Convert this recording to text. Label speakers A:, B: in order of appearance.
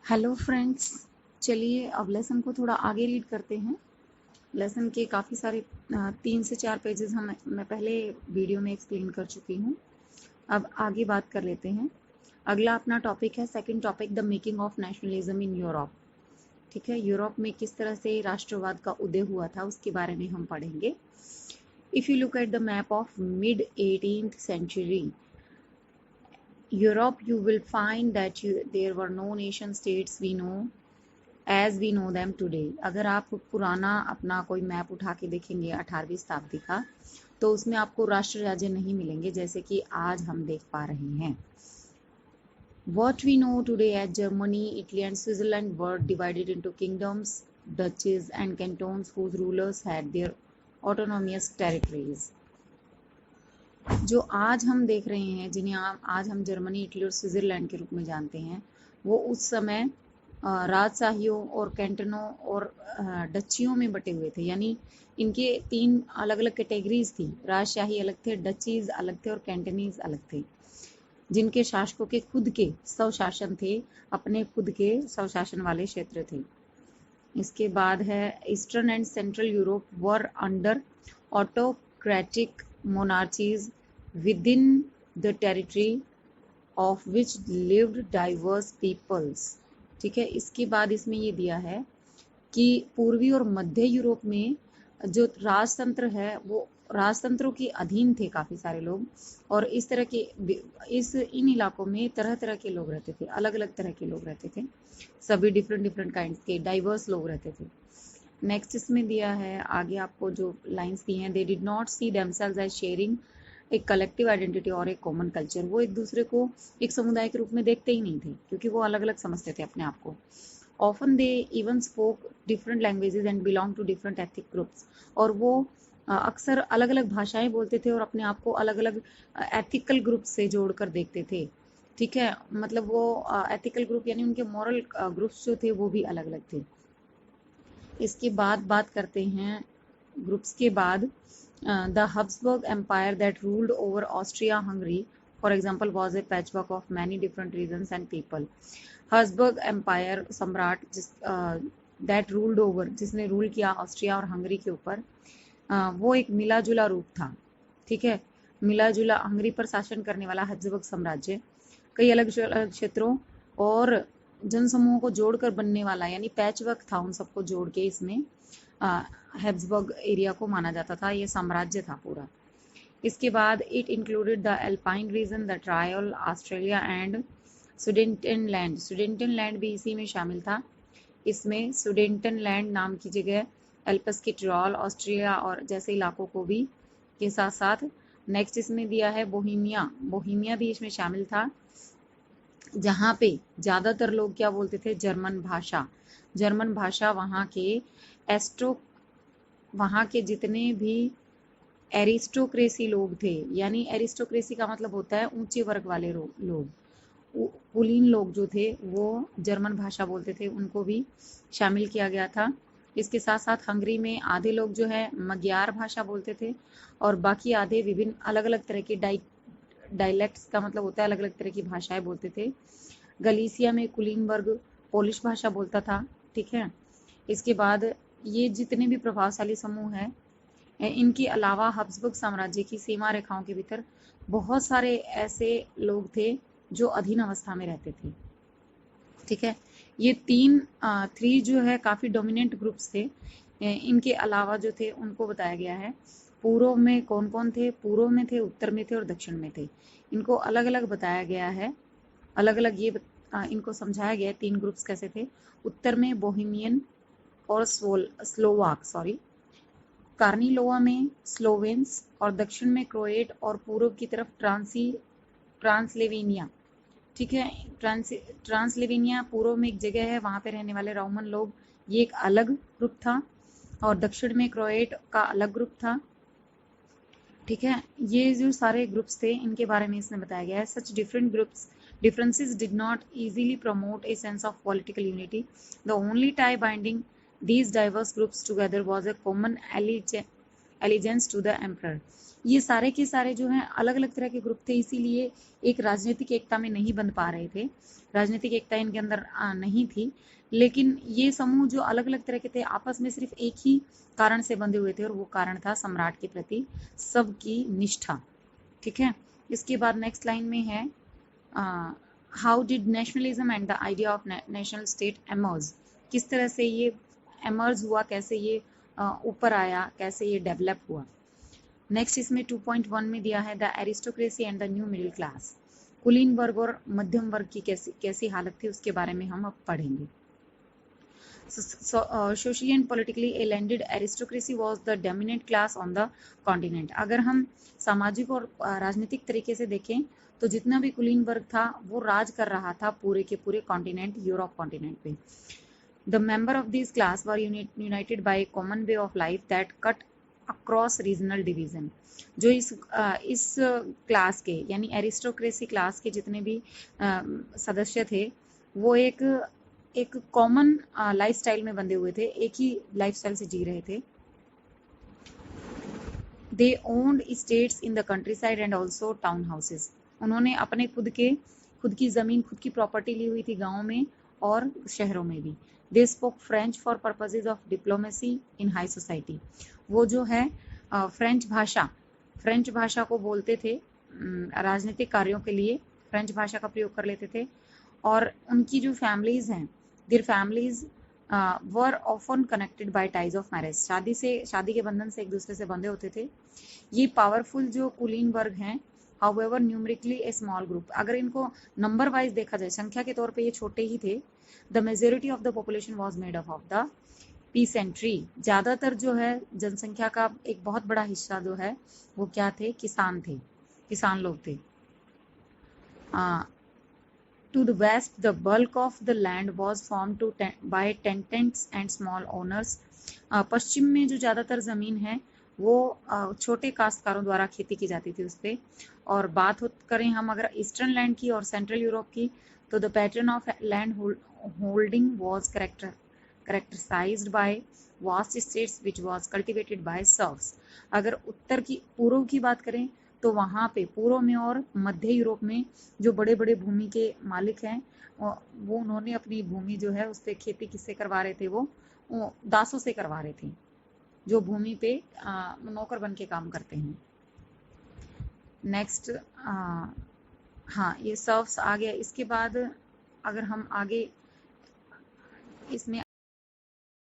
A: Hello friends, चलिए अब lesson को थोड़ा आगे रीड करते हैं। लेसन के काफ़ी सारे 3 से 4 पेजेस मैं पहले वीडियो में एक्सप्लेन कर चुकी हूँ। अब आगे बात कर लेते हैं। अगला अपना टॉपिक है second topic, the making of nationalism in Europe. ठीक है, यूरोप में किस तरह से राष्ट्रवाद का उदय हुआ था उसके बारे में हम पढ़ेंगे। If you look at the map of mid 18th century Europe, you will find that there were no nation states we know as we know them today. अगर आप पुराना अपना कोई मैप उठा के देखेंगे 18वीं शताब्दी का, तो उसमें आपको राष्ट्र राज्य नहीं मिलेंगे जैसे कि आज हम देख पा रहे हैं। What we know today as Germany, Italy and Switzerland were divided into kingdoms, duchies and cantons whose rulers had their autonomous territories. जो आज हम देख रहे हैं, जिन्हें आज हम जर्मनी, इटली और स्विट्जरलैंड के रूप में जानते हैं, वो उस समय राजशाहियों और कैंटनों और डचियों में बटे हुए थे। यानी इनके 3 अलग अलग कैटेगरीज थी। राजशाही अलग थे, डचीज अलग थे और कैंटनीज अलग थे, जिनके शासकों के खुद के स्वशासन थे, अपने खुद के स्वशासन वाले क्षेत्र थे। इसके बाद है eastern and central Europe were under autocratic monarchies within the territory of which lived diverse peoples। ठीक है, इसके बाद इसमें ये दिया है कि पूर्वी और मध्य यूरोप में जो राजतंत्र है वो राजतंत्रों के अधीन थे काफी सारे लोग, और इस तरह के इन इलाकों में तरह तरह के लोग रहते थे, अलग अलग तरह के लोग रहते थे, सभी डिफरेंट काइंड के डाइवर्स लोग रहते थे। नेक्स्ट इसमें दिया है आगे आपको जो लाइंस दी हैं, they did not see themselves as sharing एक कलेक्टिव आइडेंटिटी और एक कॉमन कल्चर। वो एक दूसरे को एक समुदाय के रूप में देखते ही नहीं थे, क्योंकि वो अलग अलग समझते थे अपने आप को। Often they even spoke different languages and belong to different ethnic groups. और वो अक्सर अलग अलग भाषाएं बोलते थे और अपने आप को अलग अलग एथिकल ग्रुप से जोड़कर देखते थे। ठीक है, मतलब वो एथिकल ग्रुप यानी उनके मॉरल ग्रुप्स जो थे वो भी अलग अलग थे। इसके बाद बात करते हैं ग्रुप्स के बाद, the Habsburg Empire that ruled over Austria-Hungary, for example, was a patchwork of many different regions and people. Habsburg Empire सम्राट that ruled over, जिसने रूल किया ऑस्ट्रिया और हंगरी के ऊपर, वो एक मिला जुला रूप था। ठीक है, मिला जुला हंगरी पर शासन करने वाला हब्सबर्ग साम्राज्य कई अलग क्षेत्रों और जनसमूहों को जोड़कर बनने वाला, यानी पैचवर्क था, उन सबको जोड़ के इसमें हैब्सबर्ग एरिया को माना जाता था, ये साम्राज्य था पूरा। इसके बाद it included the Alpine region, the Tyrol, Australia and Sudetenland. Sudetenland भी इसी में शामिल था। इसमें सुडेंटनलैंड नाम की जगह एल्पस के टिरोल, ऑस्ट्रिया और जैसे इलाकों को भी के साथ साथ नेक्स्ट इसमें दिया है बोहीमिया। बोहीमिया भी इसमें शामिल था, जहाँ पे ज्यादातर लोग क्या बोलते थे, जर्मन भाषा। जर्मन भाषा वहाँ के जितने भी एरिस्टोक्रेसी लोग थे, यानी एरिस्टोक्रेसी का मतलब होता है ऊंचे वर्ग वाले लोग, कुलीन लोग जो थे वो जर्मन भाषा बोलते थे, उनको भी शामिल किया गया था। इसके साथ साथ हंगरी में आधे लोग जो है मग्यार भाषा बोलते थे और बाकी आधे विभिन्न अलग अलग तरह के डायलेक्ट्स का मतलब होता है अलग अलग तरह की भाषाएं बोलते थे। गलीसिया में कुलीन वर्ग पोलिश भाषा बोलता था। ठीक है, इसके बाद ये जितने भी प्रभावशाली समूह हैं, इनके अलावा हब्सबर्ग साम्राज्य की सीमा रेखाओं के भीतर बहुत सारे ऐसे लोग थे जो अधीन अवस्था में रहते थे। ठीक है, ये 3 जो है काफी डोमिनेंट ग्रुप्स थे। इनके अलावा जो थे उनको बताया गया है। पूर्व में कौन कौन थे, पूर्व में थे, उत्तर में थे और दक्षिण में थे। इनको अलग अलग बताया गया है, अलग अलग इनको समझाया गया है 3 ग्रुप्स कैसे थे। उत्तर में बोहेमियन और स्लोवाक कार्निलोवा में स्लोवेन्स और दक्षिण में क्रोएट और पूर्व की तरफ ट्रांसलेवेनिया। ठीक है, ट्रांसलेवेनिया पूर्व में एक जगह है, वहां पे रहने वाले रोमन लोग, ये एक अलग ग्रुप था, और दक्षिण में क्रोएट का अलग ग्रुप था। ठीक है, ये जो सारे ग्रुप्स थे इनके बारे में इसमें बताया गया है। Such different groups differences did not easily promote a sense of political unity. The only tie binding these diverse groups together was a common allegiance to the emperor. ये सारे के सारे जो हैं अलग अलग तरह के ग्रुप थे, इसीलिए एक राजनीतिक एकता में नहीं बंध पा रहे थे, राजनीतिक एकता इनके अंदर नहीं थी। लेकिन ये समूह जो अलग अलग तरह के थे आपस में सिर्फ एक ही कारण से बंधे हुए थे, और वो कारण था सम्राट के प्रति सबकी निष्ठा। ठीक है, इसके बाद नेक्स्ट लाइन में है how did nationalism and the idea of national state emerge. किस तरह से ये एमर्ज हुआ, कैसे ये ऊपर आया, कैसे ये डेवलप हुआ। नेक्स्ट इसमें 2.1 में दिया है the aristocracy and the new middle class. कुलीन वर्ग और मध्यम वर्ग की कैसी हालत थी उसके बारे में हम अब पढ़ेंगे। Socially and politically a landed aristocracy was the dominant class on the continent। अगर हम सामाजिक और राजनीतिक तरीके से देखें तो जितना भी कुलीन वर्ग था वो राज कर रहा था पूरे के पूरे कॉन्टिनेंट, यूरोप कॉन्टिनेंट पे। The member of this class were united by a common way of life that cut across regional division। जो इस क्लास के यानी एरिस्टोक्रेसी क्लास के जितने भी सदस्य थे वो एक कॉमन लाइफस्टाइल में बंधे हुए थे, एक ही लाइफस्टाइल से जी रहे थे। They owned estates in the countryside and also town houses. उन्होंने अपने खुद की जमीन, खुद की प्रॉपर्टी ली हुई थी गाँव में और शहरों में भी। They spoke French for purposes of diplomacy in high society. वो जो है फ्रेंच भाषा को बोलते थे, राजनीतिक कार्यों के लिए फ्रेंच भाषा का प्रयोग कर लेते थे। और उनकी जो फैमिलीज हैं, their families were often connected by ties of marriage. शादी के बंधन से एक दूसरे से बंधे होते थे। ये पावरफुल जो कुलीन वर्ग हैं, हाउएवर न्यूमरिकली ए स्मॉल ग्रुप। अगर इनको नंबर वाइज देखा जाए, संख्या के तौर पे ये छोटे ही थे। The majority of the population was made up of the peasantry. ज्यादातर जो है जनसंख्या का एक बहुत बड़ा हिस्सा जो है वो क्या थे, किसान लोग थे। To the west, the bulk of the land was formed by tenants and small owners। पश्चिम में जो ज़्यादातर ज़मीन है वो छोटे काश्तकारों द्वारा खेती की जाती थी उस पर। और बात करें हम अगर ईस्टर्न लैंड की और सेंट्रल यूरोप की, तो the pattern of land holding was characterized by vast states which was cultivated by serfs। अगर पूर्व की बात करें तो वहाँ पे पूर्व में और मध्य यूरोप में जो बड़े बड़े भूमि के मालिक हैं वो उन्होंने अपनी भूमि जो है उस पर खेती किससे करवा रहे थे, वो दासों से करवा रहे थे जो भूमि पे नौकर बन के काम करते हैं। नेक्स्ट हाँ, ये सर्फ्स आ गया। इसके बाद अगर हम आगे इसमें